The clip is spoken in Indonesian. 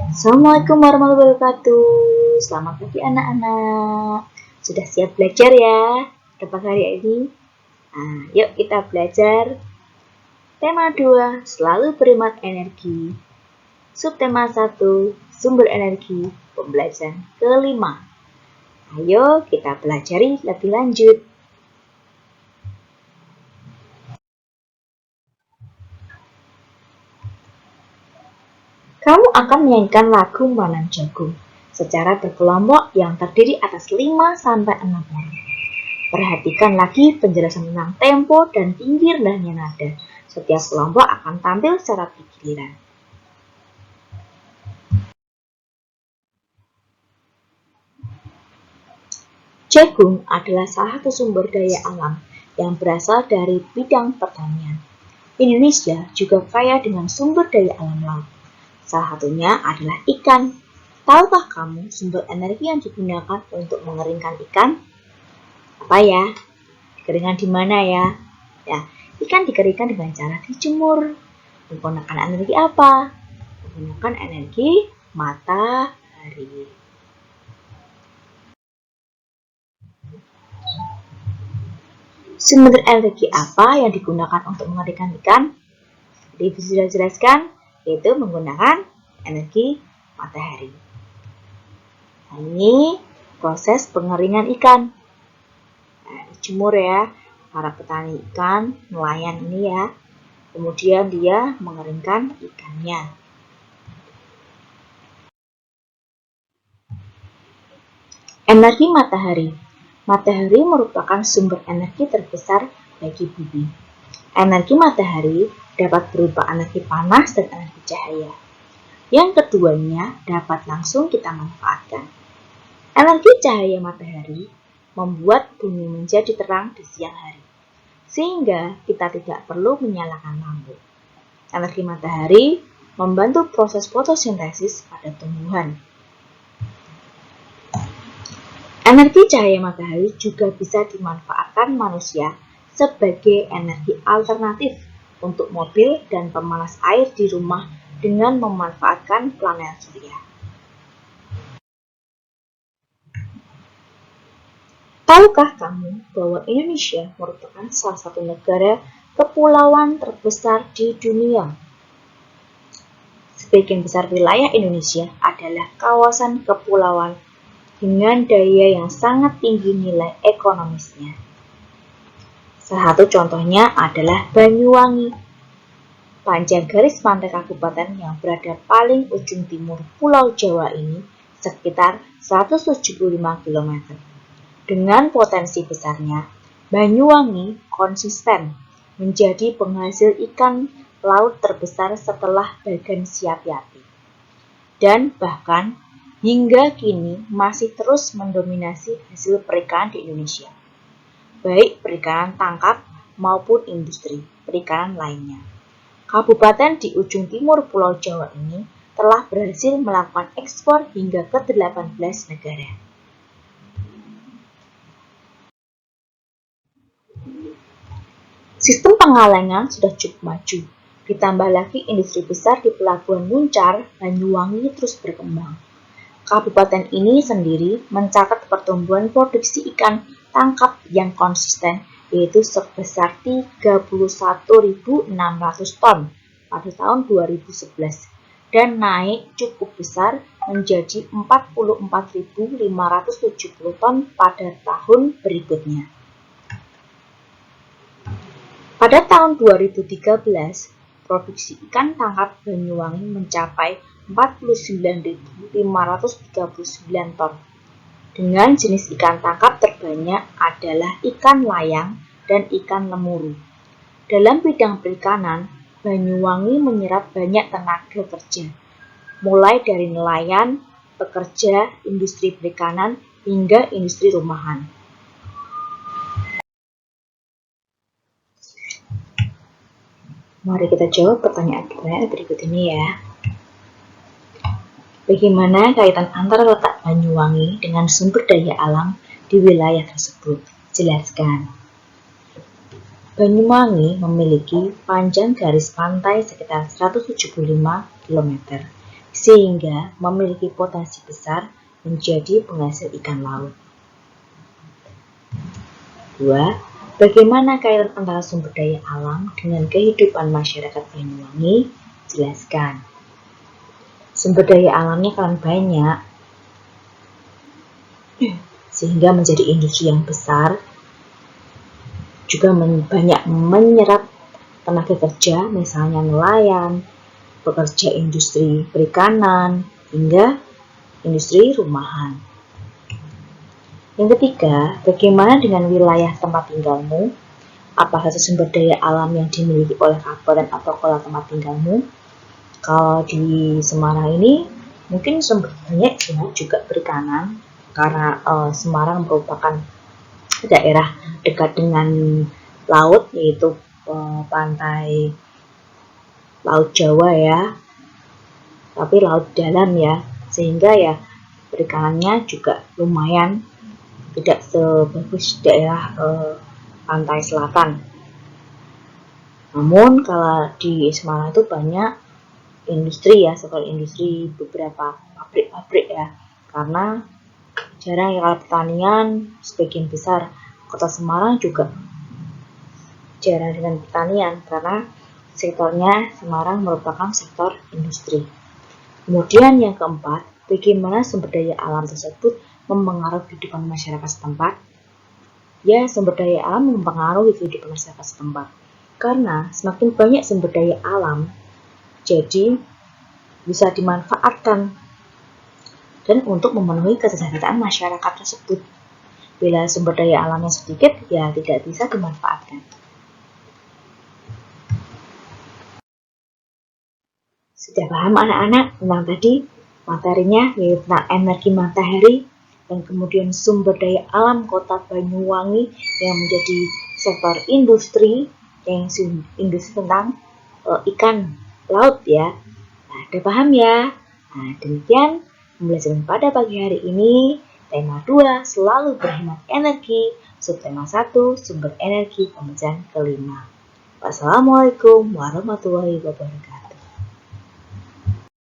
Assalamualaikum warahmatullahi wabarakatuh. Selamat pagi anak-anak. Sudah siap belajar ya? Dapat hari ini? Yuk kita belajar. Tema 2, selalu berhemat energi. Subtema 1, sumber energi. Pembelajaran kelima. Ayo kita pelajari lebih lanjut. Kamu akan menyanyikan lagu Menanam Jagung secara berkelompok yang terdiri atas 5-6 orang. Perhatikan lagi penjelasan tentang tempo dan tinggi rendahnya nada. Setiap kelompok akan tampil secara bergiliran. Jagung adalah salah satu sumber daya alam yang berasal dari bidang pertanian. Indonesia juga kaya dengan sumber daya alam laut. Salah satunya adalah ikan. Tahukah kamu sumber energi yang digunakan untuk mengeringkan ikan? Apa ya? Keringan di mana ya? Ya, ikan dikeringkan dengan cara dijemur. Menggunakan energi apa? Menggunakan energi matahari. Sumber energi apa yang digunakan untuk mengeringkan ikan? Jadi sudah jelaskan, yaitu menggunakan energi matahari. Nah, ini proses pengeringan ikan. Nah, dijemur ya, para petani ikan, nelayan ini ya. Kemudian dia mengeringkan ikannya. Energi matahari. Matahari merupakan sumber energi terbesar bagi bumi. Energi matahari dapat berupa energi panas dan energi cahaya. Yang keduanya dapat langsung kita manfaatkan. Energi cahaya matahari membuat bumi menjadi terang di siang hari, sehingga kita tidak perlu menyalakan lampu. Energi matahari membantu proses fotosintesis pada tumbuhan. Energi cahaya matahari juga bisa dimanfaatkan manusia sebagai energi alternatif untuk mobil dan pemanas air di rumah dengan memanfaatkan panel surya. Tahukah kamu bahwa Indonesia merupakan salah satu negara kepulauan terbesar di dunia? Sebagian besar wilayah Indonesia adalah kawasan kepulauan dengan daya yang sangat tinggi nilai ekonomisnya. Salah satu contohnya adalah Banyuwangi. Panjang garis pantai kabupaten yang berada paling ujung timur Pulau Jawa ini sekitar 175 km. Dengan potensi besarnya, Banyuwangi konsisten menjadi penghasil ikan laut terbesar setelah Bagan Siapiati. Dan bahkan hingga kini masih terus mendominasi hasil perikanan di Indonesia, baik perikanan tangkap maupun industri perikanan lainnya. Kabupaten di ujung timur Pulau Jawa ini telah berhasil melakukan ekspor hingga ke 18 negara. Sistem pengalengan sudah cukup maju, ditambah lagi industri besar di Pelabuhan Muncar, Banyuwangi terus berkembang. Kabupaten ini sendiri mencatat pertumbuhan produksi ikan tangkap yang konsisten, yaitu sebesar 31.600 ton pada tahun 2011 dan naik cukup besar menjadi 44.570 ton pada tahun berikutnya. Pada tahun 2013, produksi ikan tangkap Banyuwangi mencapai 49.539 ton. Dengan jenis ikan tangkap terbanyak adalah ikan layang dan ikan lemuru. Dalam bidang perikanan, Banyuwangi menyerap banyak tenaga kerja, mulai dari nelayan, pekerja, industri perikanan, hingga industri rumahan. Mari kita jawab pertanyaan berikut ini ya. Bagaimana kaitan antara letak Banyuwangi dengan sumber daya alam di wilayah tersebut? Jelaskan. Banyuwangi memiliki panjang garis pantai sekitar 175 km. sehingga memiliki potensi besar menjadi penghasil ikan laut. 2. Bagaimana kaitan antara sumber daya alam dengan kehidupan masyarakat Banyuwangi? Jelaskan. Sumber daya alamnya kan banyak, sehingga menjadi industri yang besar, juga banyak menyerap tenaga kerja, misalnya nelayan, pekerja industri perikanan, hingga industri rumahan. Yang ketiga, bagaimana dengan wilayah tempat tinggalmu? Apa saja sumber daya alam yang dimiliki oleh kabupaten atau kota tempat tinggalmu? Kalau di Semarang ini, mungkin sumbernya juga perikanan, karena Semarang merupakan daerah dekat dengan laut, yaitu pantai Laut Jawa ya, tapi laut dalam ya, sehingga ya perikanannya juga lumayan, tidak sebagus daerah pantai selatan. Namun kalau di Semarang itu banyak industri ya, seperti industri beberapa pabrik-pabrik ya, karena jarang ya kalau pertanian, sebagian besar kota Semarang juga jarang dengan pertanian, karena sektornya Semarang merupakan sektor industri. Kemudian yang keempat, bagaimana sumber daya alam tersebut mempengaruhi kehidupan masyarakat setempat? Ya, sumber daya alam mempengaruhi kehidupan masyarakat setempat. Karena semakin banyak sumber daya alam, jadi bisa dimanfaatkan dan untuk memenuhi kesejahteraan masyarakat tersebut. Bila sumber daya alamnya sedikit, ya tidak bisa dimanfaatkan. Sudah paham anak-anak tentang tadi materinya, yaitu tentang energi matahari dan kemudian sumber daya alam kota Banyuwangi yang menjadi sektor industri, yang industri tentang ikan laut ya. Nah, udah paham ya? Nah, demikian pembelajaran pada pagi hari ini. Tema 2, selalu berhemat energi. Subtema 1, sumber energi pembelajaran kelima. Wassalamualaikum warahmatullahi wabarakatuh.